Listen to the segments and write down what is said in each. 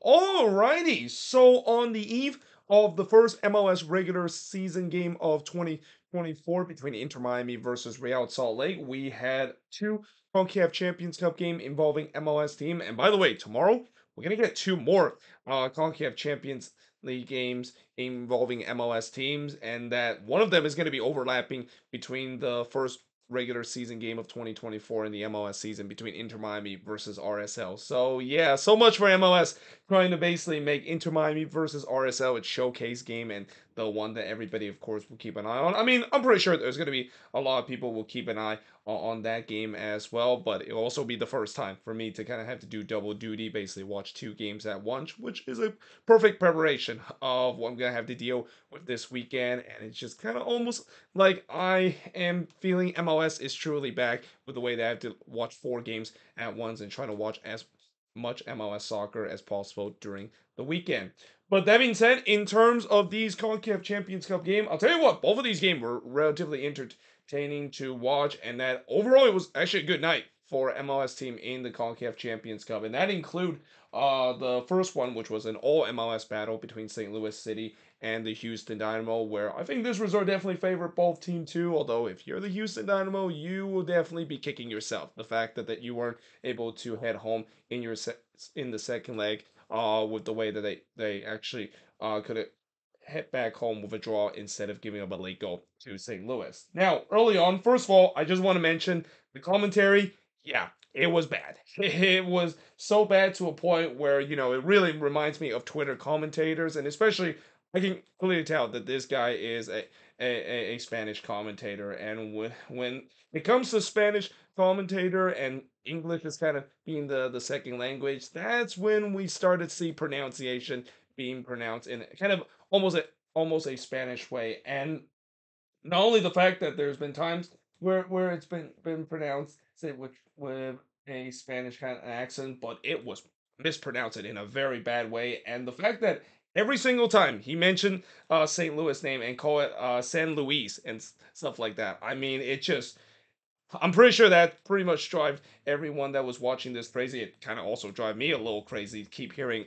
Alrighty, so on the eve of the first MLS regular season game of 2024 between Inter Miami versus Real Salt Lake, we had two Concacaf Champions Cup game involving MLS team. And by the way, tomorrow we're gonna get two more Concacaf Champions League games involving MLS teams, and that one of them is going to be overlapping between the first regular season game of 2024 and the MLS season between Inter Miami versus RSL. So yeah, so much for MLS trying to basically make Inter Miami versus RSL its showcase game and the one that everybody, of course, will keep an eye on. I mean, I'm pretty sure there's going to be a lot of people will keep an eye on that game as well, but it'll also be the first time for me to kind of have to do double duty, basically watch two games at once, which is a perfect preparation of what I'm going to have to deal with this weekend. And it's just kind of almost like I am feeling MLS is truly back with the way that I have to watch four games at once and try to watch as much MLS soccer as possible during the weekend. But that being said, in terms of these CONCACAF Champions Cup game, I'll tell you what, both of these games were relatively entertaining to watch, and that overall it was actually a good night for MLS team in the CONCACAF Champions Cup, and that include the first one, which was an all MLS battle between St. Louis City and the Houston Dynamo, where I think this result definitely favored both team too. Although if you're the Houston Dynamo, you will definitely be kicking yourself. The fact that you weren't able to head home in in the second leg, with the way that they actually could have head back home with a draw instead of giving up a late goal to St. Louis. Now, early on, first of all, I just want to mention the commentary. Yeah, it was bad. It was so bad to a point where, it really reminds me of Twitter commentators, and especially I can clearly tell that this guy is a Spanish commentator, and when it comes to Spanish commentator and English is kind of being the second language, that's when we started to see pronunciation being pronounced in kind of almost a Spanish way. And not only the fact that there's been times where it's been pronounced say with a Spanish kind of accent, but it was mispronounced in a very bad way. And the fact that every single time he mentioned St. Louis name and call it San Luis and stuff like that, I mean, it just I'm pretty sure that pretty much drive everyone that was watching this crazy. It kind of also drive me a little crazy to keep hearing.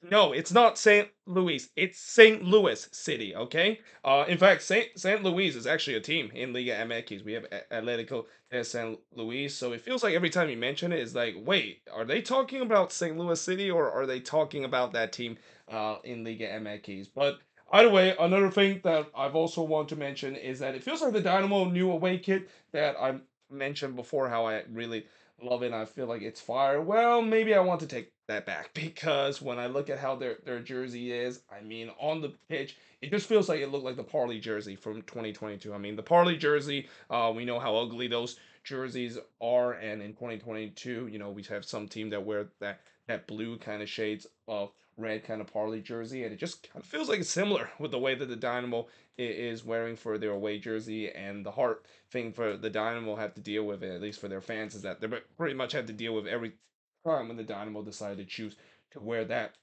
No, it's not St. Louis. It's St. Louis City. Okay. In fact, St. Louis is actually a team in Liga MX. We have Atletico de San Luis. So it feels like every time you mention it, it's like, wait, are they talking about St. Louis City or are they talking about that team in Liga MX? But either way, another thing that I've also want to mention is that it feels like the Dynamo new away kit that I mentioned before, how I really love it. I feel like it's fire. Well, maybe I want to take that back because when I look at how their jersey is, I mean, on the pitch, it just feels like it looked like the Parley jersey from 2022. I mean, the Parley jersey, we know how ugly those jerseys are, and in 2022, we have some team that wear that blue kind of shades of red kind of Parley jersey, and it just kind of feels like it's similar with the way that the Dynamo is wearing for their away jersey. And the heart thing for the Dynamo have to deal with, at least for their fans, is that they pretty much have to deal with every time when the Dynamo decide to choose to wear that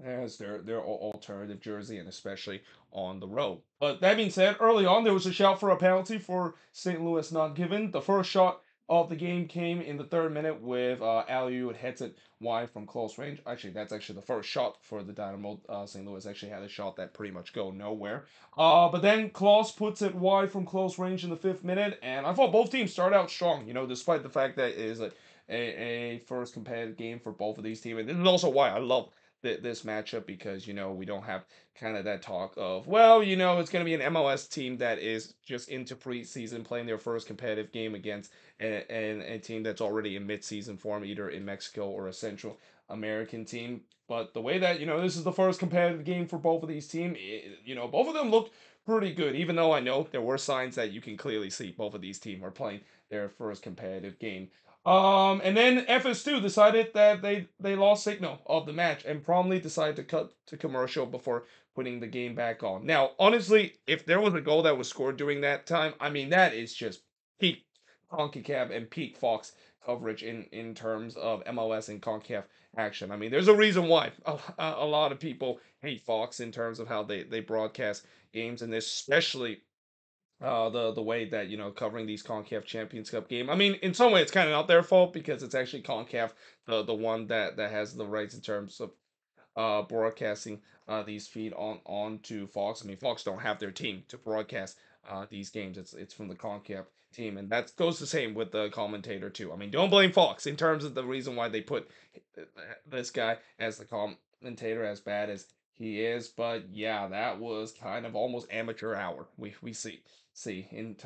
as their alternative jersey, and especially on the road. But that being said, early on there was a shout for a penalty for St. Louis not given. The first shot of the game came in the third minute with Aliu. It hits it wide from close range. Actually, that's actually the first shot for the Dynamo. St. Louis actually had a shot that pretty much go nowhere. But then Klaus puts it wide from close range in the fifth minute, and I thought both teams started out strong. Despite the fact that it is a first competitive game for both of these teams, and this is also why I love this matchup, because we don't have kind of that talk of, well, it's going to be an MLS team that is just into preseason playing their first competitive game against a team that's already in midseason form, either in Mexico or a Central American team. But the way that this is the first competitive game for both of these teams, both of them look pretty good, even though I know there were signs that you can clearly see both of these teams are playing their first competitive game. And then FS2 decided that they lost signal of the match and promptly decided to cut to commercial before putting the game back on. Now, honestly, if there was a goal that was scored during that time, I mean, that is just peak CONCACAF and peak Fox coverage in terms of MLS and CONCACAF action. I mean, there's a reason why a lot of people hate Fox in terms of how they broadcast games, and especially the way that covering these Concacaf Champions Cup game. I mean, in some way, it's kind of not their fault because it's actually Concacaf the one that has the rights in terms of broadcasting these feed onto Fox. I mean, Fox don't have their team to broadcast these games. It's from the Concacaf team, and that goes the same with the commentator too. I mean, don't blame Fox in terms of the reason why they pput this guy as the commentator, as bad as he is. But yeah, that was kind of almost amateur hour. We see in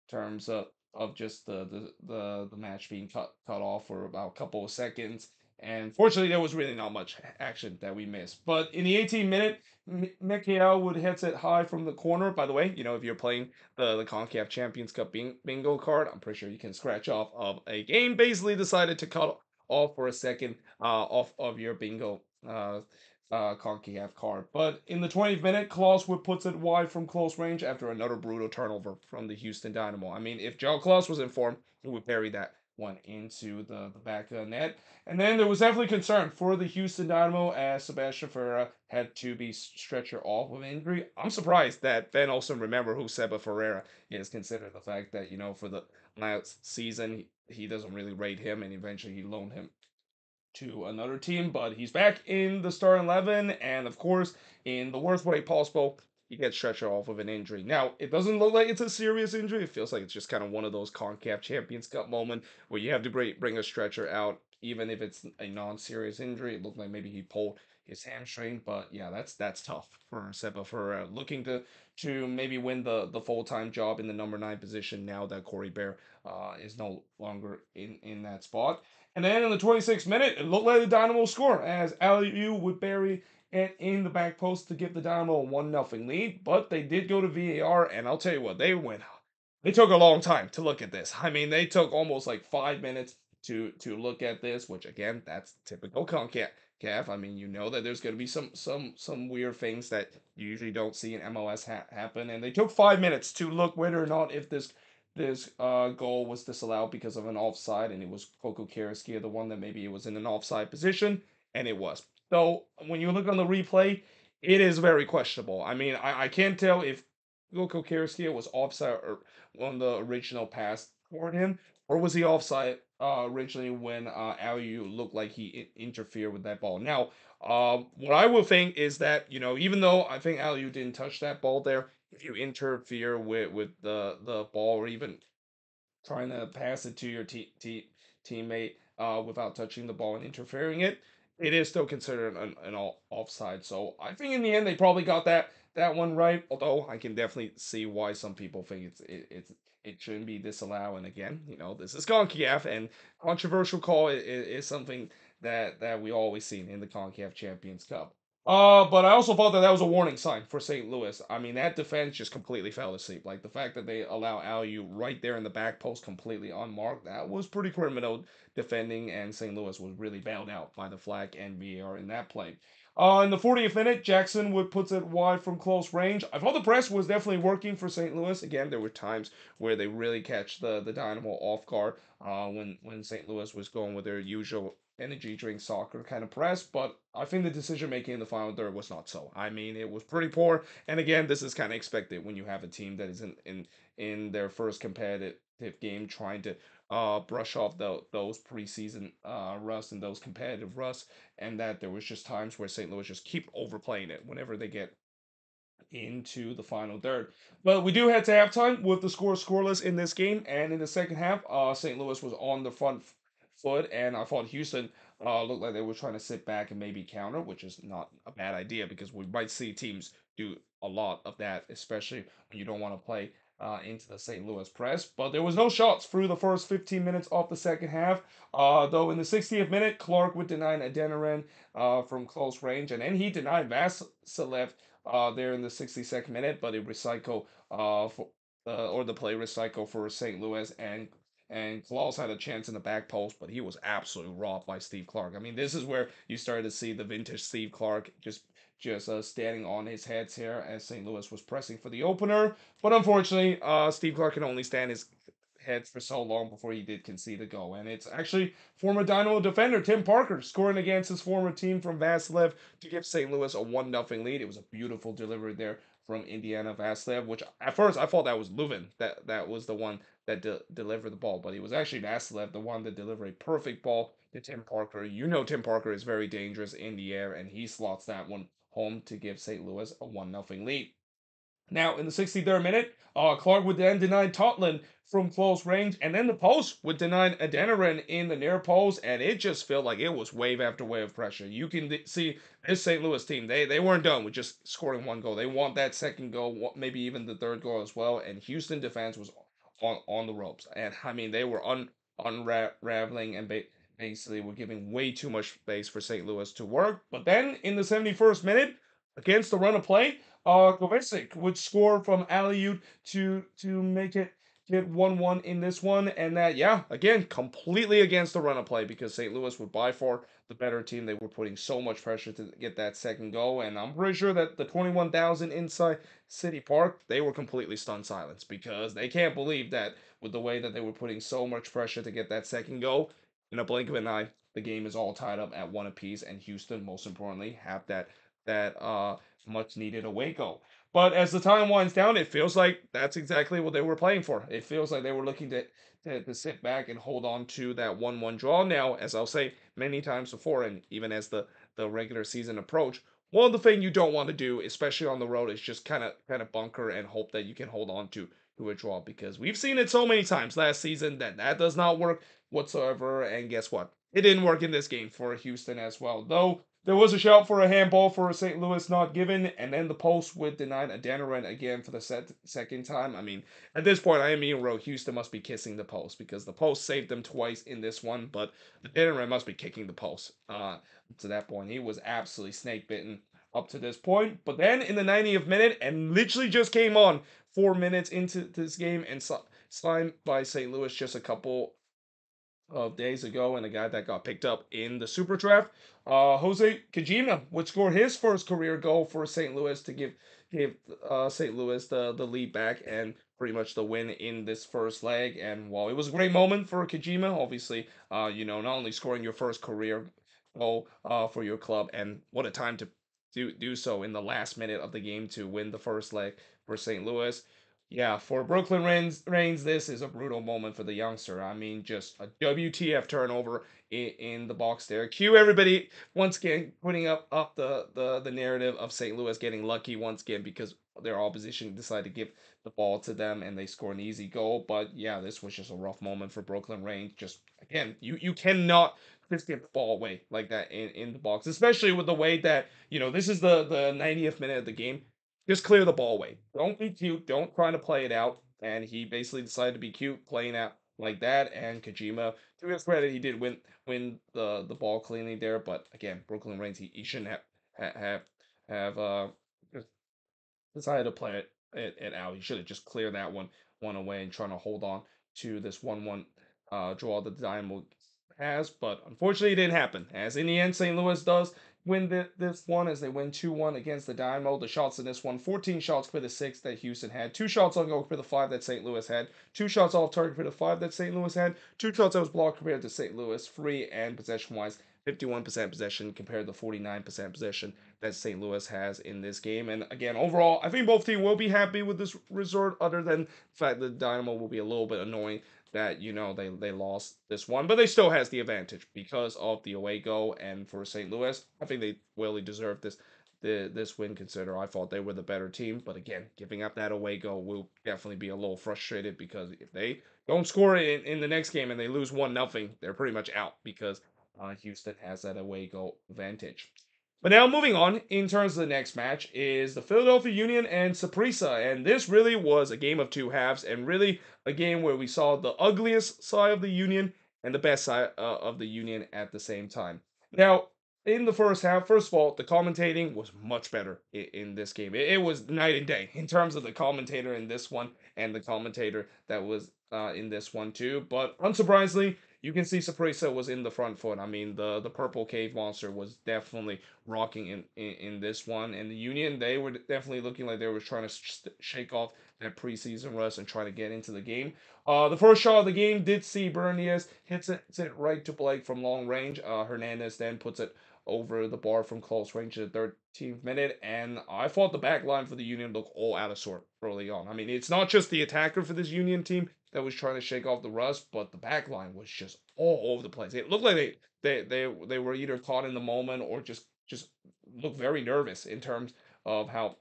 terms of just the match being cut off for about a couple of seconds. And fortunately, there was really not much action that we missed. But in the 18th minute, Mikel would hit it high from the corner. By the way, if you're playing the Concacaf Champions Cup bingo card, I'm pretty sure you can scratch off of a game. Basically, decided to cut off for a second off of your bingo Concacaf card. But in the 20th minute, Klaus would puts it wide from close range after another brutal turnover from the Houston Dynamo. I mean, if Joe Klaus was informed, he would bury that one into the back of the net. And then there was definitely concern for the Houston Dynamo as Sebastian Ferreira had to be stretcher off with injury. I'm surprised that Ben Olsen remember who Seba Ferreira is, considered the fact that, for the last season, he doesn't really rate him, and eventually he loaned him to another team, but he's back in the starting 11, and of course, in the worst way possible, he gets stretched off with an injury. Now, it doesn't look like it's a serious injury. It feels like it's just kind of one of those CONCACAF Champions Cup moment where you have to bring a stretcher out, even if it's a non-serious injury. It looked like maybe he pulled his hamstring, but yeah, that's tough for Seba for looking to maybe win the full-time job in the number 9 position now that Corey Bear is no longer in that spot. And then in the 26th minute, it looked like the Dynamo score as Aliu would bury it in the back post to give the Dynamo a 1-0 lead. But they did go to VAR, and I'll tell you what, they took a long time to look at this. I mean, they took almost like 5 minutes to look at this, which again, that's typical CONCACAF. I mean, you know that there's going to be some weird things that you usually don't see in MLS happen, and they took 5 minutes to look whether or not if this goal was disallowed because of an offside, and it was Coco Carrasquilla, the one that maybe it was in an offside position, and it was. So when you look on the replay, it is very questionable. I mean, I can't tell if Coco Carrasquilla was offside or on the original pass toward him, or was he offside originally when Aliu looked like he interfered with that ball. Now, what I will think is that, even though I think Aliu didn't touch that ball there, if you interfere with the ball or even trying to pass it to your teammate without touching the ball and interfering it is still considered an offside. So I think in the end they probably got that one right. Although I can definitely see why some people think it shouldn't be disallowed. And again, this is CONCACAF, and controversial call is something that we always seen in the CONCACAF Champions Cup. But I also thought that was a warning sign for St. Louis. I mean, that defense just completely fell asleep. Like, the fact that they allow Aliu right there in the back post completely unmarked, that was pretty criminal defending, and St. Louis was really bailed out by the flag and VAR in that play. In the 40th minute, Jackson would puts it wide from close range. I thought the press was definitely working for St. Louis. Again, there were times where they really catch the Dynamo off guard when St. Louis was going with their usual energy drink soccer kind of press, but I think the decision making in the final third was not so. I mean, it was pretty poor, and again, this is kind of expected when you have a team that is in their first competitive game trying to brush off those preseason rust and those competitive rust, and that there was just times where St. Louis just keep overplaying it whenever they get into the final third. But we do head to halftime with the score scoreless in this game, and in the second half, St. Louis was on the front foot, and I thought Houston looked like they were trying to sit back and maybe counter, which is not a bad idea because we might see teams do a lot of that, especially when you don't want to play into the St. Louis press. But there was no shots through the first 15 minutes of the second half. Though in the 60th minute, Clark would deny Adeniran from close range, and then he denied Vasilev there in the 62nd minute, but it recycled or the play recycle for St. Louis, and Klaus had a chance in the back post, but he was absolutely robbed by Steve Clark. I mean, this is where you started to see the vintage Steve Clark just standing on his heads here as St. Louis was pressing for the opener. But unfortunately, Steve Clark can only stand his heads for so long before he did concede a goal. And it's actually former Dynamo defender Tim Parker scoring against his former team from Vasilev to give St. Louis a 1-0 lead. It was a beautiful delivery there from Indiana Vasiliev, which at first I thought that was Leuven that was the one that delivered the ball, but it was actually Vasiliev, the one that delivered a perfect ball to Tim Parker. You know Tim Parker is very dangerous in the air, and he slots that one home to give St. Louis a 1-0 lead. Now, in the 63rd minute, Clark would then deny Totland from close range, and then the post would deny Adeniran in the near post, and it just felt like it was wave after wave of pressure. You can see this St. Louis team, they weren't done with just scoring one goal. They want that second goal, maybe even the third goal as well, and Houston defense was on the ropes. And I mean, they were unraveling and basically were giving way too much space for St. Louis to work. But then in the 71st minute, against the run of play, Kovacic would score from alley to make it get 1-1 in this one, and that, yeah, again, completely against the run of play because St. Louis were by far the better team. They were putting so much pressure to get that second goal, and I'm pretty sure that the 21,000 inside City Park, they were completely stunned silence because they can't believe that with the way that they were putting so much pressure to get that second goal, in a blink of an eye, the game is all tied up at one apiece, and Houston, most importantly, have that much needed away goal. But as the time winds down, it feels like that's exactly what they were playing for. It feels like they were looking to sit back and hold on to that 1-1 draw. Now, as I'll say many times before, and even as the regular season approach, one of the things you don't want to do, especially on the road, is just kind of bunker and hope that you can hold on to a draw because we've seen it so many times last season that does not work whatsoever. And guess what? It didn't work in this game for Houston as well. Though there was a shout for a handball for St. Louis not given, and then the post would deny Adeniran again for the second time. I mean, at this point, I am being real. Houston must be kissing the post because the post saved them twice in this one, but Adeniran must be kicking the post. To that point, he was absolutely snake bitten up to this point. But then in the 90th minute, and literally just came on 4 minutes into this game, and signed by St. Louis just a couple of days ago, and a guy that got picked up in the Super Draft. Jose Kojima would score his first career goal for St. Louis to give St. Louis the lead back and pretty much the win in this first leg. And while it was a great moment for Kojima, obviously, not only scoring your first career goal for your club, and what a time to do so in the last minute of the game to win the first leg for St. Louis. Yeah, for Brooklyn Reigns, this is a brutal moment for the youngster. I mean, just a WTF turnover in the box there. Cue everybody once again putting up the narrative of St. Louis getting lucky once again because their opposition decided to give the ball to them and they score an easy goal. But yeah, this was just a rough moment for Brooklyn Reigns. Just again, you cannot just give the ball away like that in the box, especially with the way that this is the 90th minute of the game. Just clear the ball away. Don't be cute. Don't try to play it out. And he basically decided to be cute, playing out like that. And Kojima, to his credit, he did win the ball cleanly there. But again, Brooklyn Reigns, he shouldn't have just decided to play it out. He should have just cleared that one away and trying to hold on to this 1-1 draw that the Dynamo has. But unfortunately, it didn't happen. As in the end, St. Louis does win this one as they win 2-1 against the Dynamo. The shots in this one, 14 shots for the 6 that Houston had, 2 shots on goal for the 5 that St. Louis had, 2 shots off target for the 5 that St. Louis had, 2 shots that was blocked compared to St. Louis, free and possession-wise, 51% possession compared to 49% possession that St. Louis has in this game. And again, overall, I think both teams will be happy with this result, other than the fact that Dynamo will be a little bit annoying that they lost this one, but they still has the advantage because of the away goal. And for St. Louis, I think they really deserve this win. Consider I thought they were the better team, but again, giving up that away goal will definitely be a little frustrated because if they don't score in the next game and they lose 1-0, they're pretty much out because Houston has that away goal advantage. But now moving on, in terms of the next match, is the Philadelphia Union and Saprissa. And this really was a game of two halves, and really a game where we saw the ugliest side of the Union and the best side of the Union at the same time. Now, in the first half, first of all, the commentating was much better in this game. It was night and day in terms of the commentator in this one and the commentator that was in this one too. But unsurprisingly, you can see Saprissa was in the front foot. I mean, the purple cave monster was definitely rocking in this one. And the Union, they were definitely looking like they were trying to shake off that preseason rust and try to get into the game. The first shot of the game did see Bernier hits it right to Blake from long range. Hernandez then puts it over the bar from close range in the 13th minute. And I thought the back line for the Union looked all out of sort early on. I mean, it's not just the attacker for this Union team that was trying to shake off the rust, but the back line was just all over the place. It looked like they were either caught in the moment or just looked very nervous in terms of how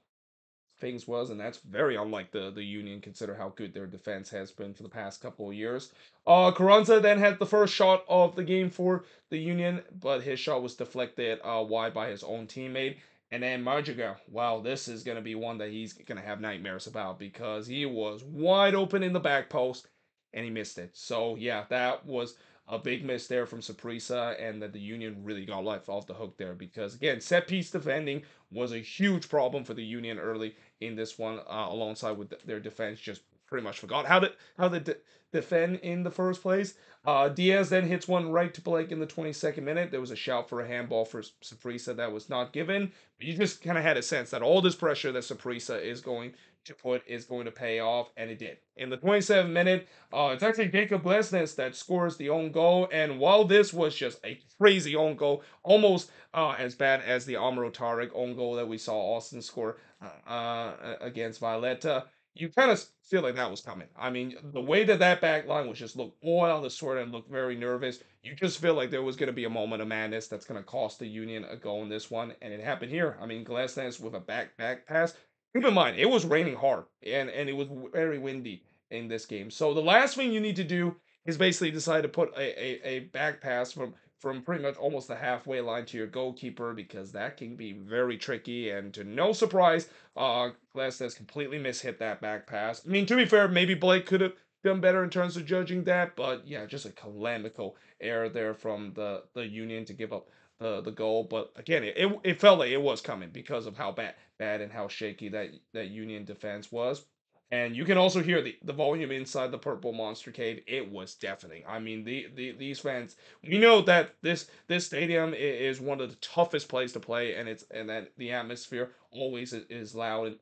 things was, and that's very unlike the Union. Consider how good their defense has been for the past couple of years. Carranza then had the first shot of the game for the Union, but his shot was deflected wide by his own teammate. And then Marjigal, wow, this is going to be one that he's going to have nightmares about because he was wide open in the back post and he missed it. So, yeah, that was a big miss there from Saprissa, and that the Union really got life off the hook there because, again, set piece defending was a huge problem for the Union early in this one, alongside with their defense. Just pretty much forgot how to defend in the first place. Diaz then hits one right to Blake in the 22nd minute. There was a shout for a handball for Saprissa that was not given. But you just kind of had a sense that all this pressure that Saprissa is going to put is going to pay off, and it did. In the 27th minute, it's actually Jacob Glesnes that scores the own goal, and while this was just a crazy own goal, almost as bad as the Amro Tarek own goal that we saw Austin score against Violetta, you kind of feel like that was coming. I mean, the way that back line was just looked all out of the sort and looked very nervous, you just feel like there was going to be a moment of madness that's going to cost the Union a goal in this one, and it happened here. I mean, Glassness with a back pass. Keep in mind, it was raining hard, and it was very windy in this game. So the last thing you need to do is basically decide to put a back pass from pretty much almost the halfway line to your goalkeeper, because that can be very tricky. And to no surprise, Glasses completely mishit that back pass. I mean, to be fair, maybe Blake could have done better in terms of judging that, but yeah, just a calamical error there from the Union to give up the goal. But again, it felt like it was coming because of how bad and how shaky that Union defense was. And you can also hear the volume inside the Purple Monster Cave. It was deafening. I mean, these fans. We know that this stadium is one of the toughest places to play, and that the atmosphere always is loud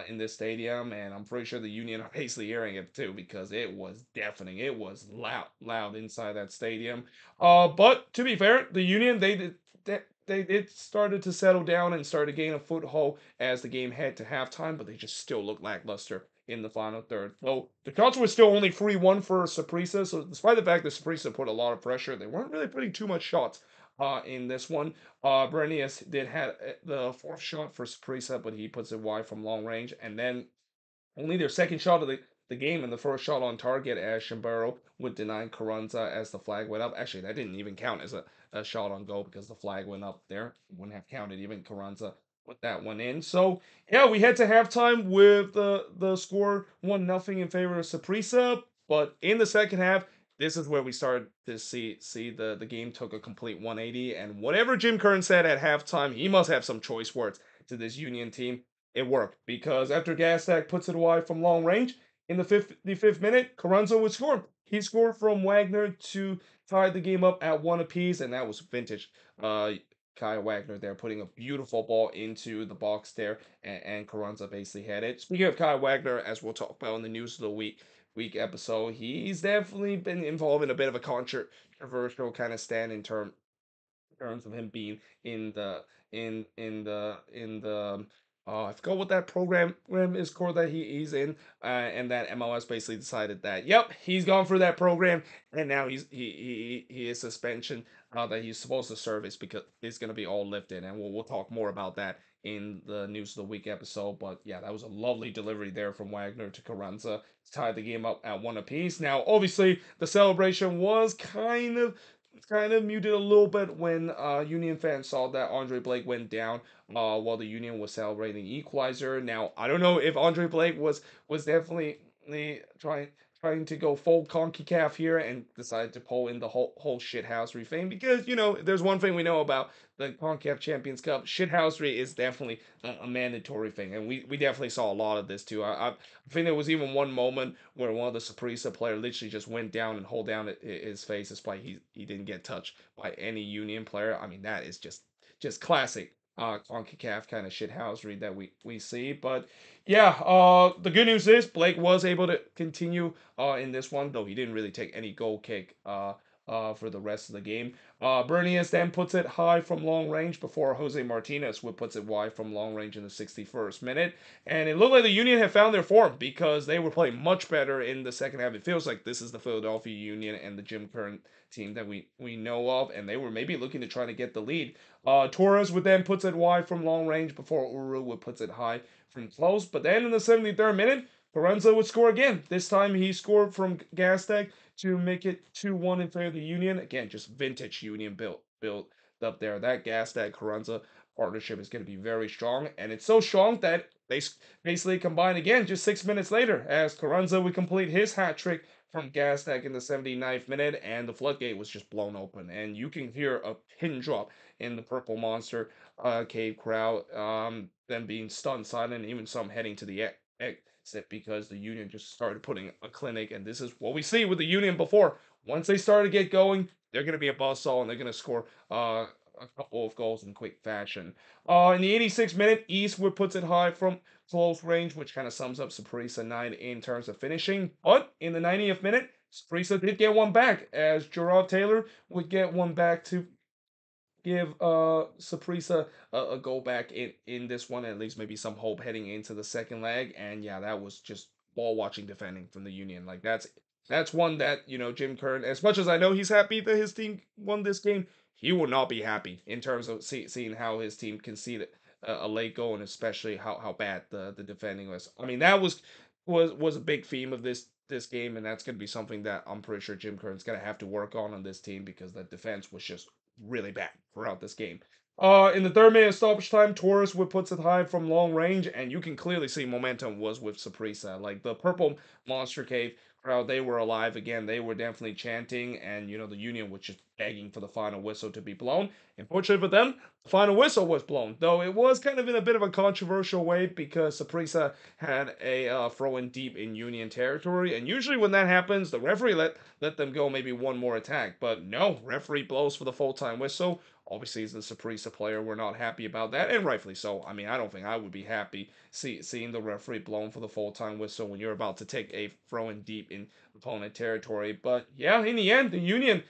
in this stadium. And I'm pretty sure the Union are basically hearing it too because it was deafening. It was loud inside that stadium. But to be fair, the Union they did started to settle down and started to gain a foothold as the game head to halftime, but they just still looked lackluster in the final third. So the shots were still only 3-1 for Saprissa. So despite the fact that Saprissa put a lot of pressure, they weren't really putting too much shots in this one. Bernius did have the fourth shot for Saprissa, but he puts it wide from long range. And then only their second shot of the game and the first shot on target as Shimbaro would deny Carranza as the flag went up. Actually, that didn't even count as a shot on goal because the flag went up there. Wouldn't have counted even Carranza put that one in. So yeah, we head to halftime with the score 1-0 in favor of Saprissa. But in the second half, this is where we started to see the game took a complete 180. And whatever Jim Kern said at halftime, he must have some choice words to this Union team. It worked because after Gastak puts it wide from long range in the 55th minute, Carranza would score. He scored from Wagner to tie the game up at one apiece, and that was vintage. Kai Wagner there putting a beautiful ball into the box there, and Carranza basically had it. Speaking of Kai Wagner, as we'll talk about in the news of the week episode, he's definitely been involved in a bit of a controversial kind of stand in terms of him being in the in the I forgot what that program is called that he's in, and that MLS basically decided that yep, he's gone for that program, and now he is suspension that he's supposed to serve is because it's going to be all lifted, and we'll talk more about that in the news of the week episode. But yeah, that was a lovely delivery there from Wagner to Carranza to tie the game up at one apiece. Now, obviously, the celebration was kind of muted a little bit when Union fans saw that Andre Blake went down while the Union was celebrating equalizer. Now, I don't know if Andre Blake was definitely trying to go full Concacaf here and decided to pull in the whole shithousery thing, because there's one thing we know about the Concacaf Champions Cup. Shithousery is definitely a mandatory thing, and we definitely saw a lot of this too. I think there was even one moment where one of the Saprissa player literally just went down and hold down his face despite he didn't get touched by any Union player. I mean, that is just classic CONCACAF kind of shithousery that we see. But yeah, the good news is Blake was able to continue in this one, though he didn't really take any goal kick for the rest of the game. Bernius then puts it high from long range before Jose Martinez would puts it wide from long range in the 61st minute. And it looked like the Union had found their form because they were playing much better in the second half. It feels like this is the Philadelphia Union and the Jim Curran team that we know of, and they were maybe looking to try to get the lead. Torres would then puts it wide from long range before Uru would puts it high from close. But then in the 73rd minute, Lorenzo would score again. This time he scored from Gazdag to make it 2-1 in favor of the Union. Again, just vintage Union built up there. That Gazdag Carranza partnership is going to be very strong, and it's so strong that they basically combine again just 6 minutes later as Carranza would complete his hat trick from Gazdag in the 79th minute, and the floodgate was just blown open, and you can hear a pin drop in the Purple Monster cave crowd, them being stunned silent, even some heading to the exit because the Union just started putting a clinic, and this is what we see with the Union before. Once they start to get going, they're going to be a buzzsaw, and they're going to score a couple of goals in quick fashion. In the 86th minute, Eastwood puts it high from close range, which kind of sums up Saprissa 9 in terms of finishing. But in the 90th minute, Saprissa did get one back, as Gerard Taylor would get one back to give Saprissa a go back in this one, at least maybe some hope heading into the second leg. And yeah, that was just ball watching defending from the Union. Like that's one that, Jim Curran, as much as I know he's happy that his team won this game, he will not be happy in terms of seeing how his team conceded a late goal, and especially how bad the defending was. I mean, that was a big theme of this game, and that's going to be something that I'm pretty sure Jim Curran's going to have to work on this team, because the defense was just really bad throughout this game. In the third minute of stoppage time, Torres would puts it high from long range, and you can clearly see momentum was with Saprissa. Like the Purple Monster Cave crowd, they were alive again. They were definitely chanting, and the Union was just begging for the final whistle to be blown. Unfortunately for them, the final whistle was blown, though it was kind of in a bit of a controversial way because Saprissa had a throw in deep in Union territory, and usually when that happens, the referee let them go maybe one more attack. But no, referee blows for the full-time whistle. Obviously, as a Saprissa player, we're not happy about that, and rightfully so. I mean, I don't think I would be happy seeing the referee blown for the full-time whistle when you're about to take a throw-in deep in opponent territory. But yeah, in the end, the Union,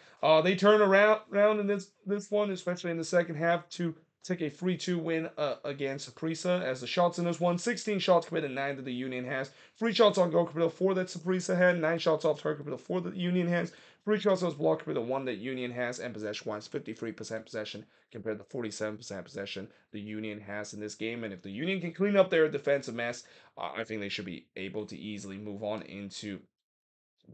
they turn around in this one, especially in the second half, to take a 3-2 win against Saprissa, as the shots in this one, 16 shots committed, 9 that the Union has, 3 shots on goal committed, 4 that Saprissa had, 9 shots off target committed, 4 that the Union has, 3 shots on block committed, 1 that Union has, and possession-wise, 53% possession compared to 47% possession the Union has in this game. And if the Union can clean up their defensive mess, I think they should be able to easily move on into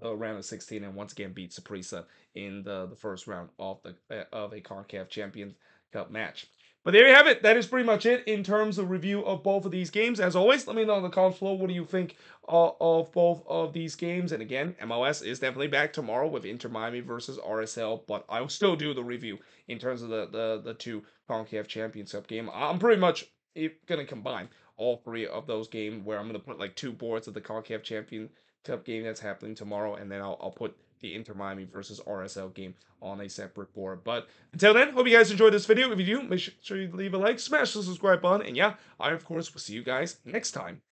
the round of 16 and once again beat Saprissa in the first round of a Concacaf Champion Cup match. But there you have it. That is pretty much it in terms of review of both of these games. As always, let me know in the comments below what do you think of both of these games. And again, MLS is definitely back tomorrow with Inter Miami versus RSL, but I will still do the review in terms of the two Concacaf Champions Cup game. I'm pretty much going to combine all three of those games, where I'm going to put like 2 boards of the Concacaf Champion Cup game that's happening tomorrow, and then I'll put the Inter Miami versus RSL game on a separate board. But until then, hope you guys enjoyed this video. If you do, make sure you leave a like, smash the subscribe button, and yeah, I of course will see you guys next time.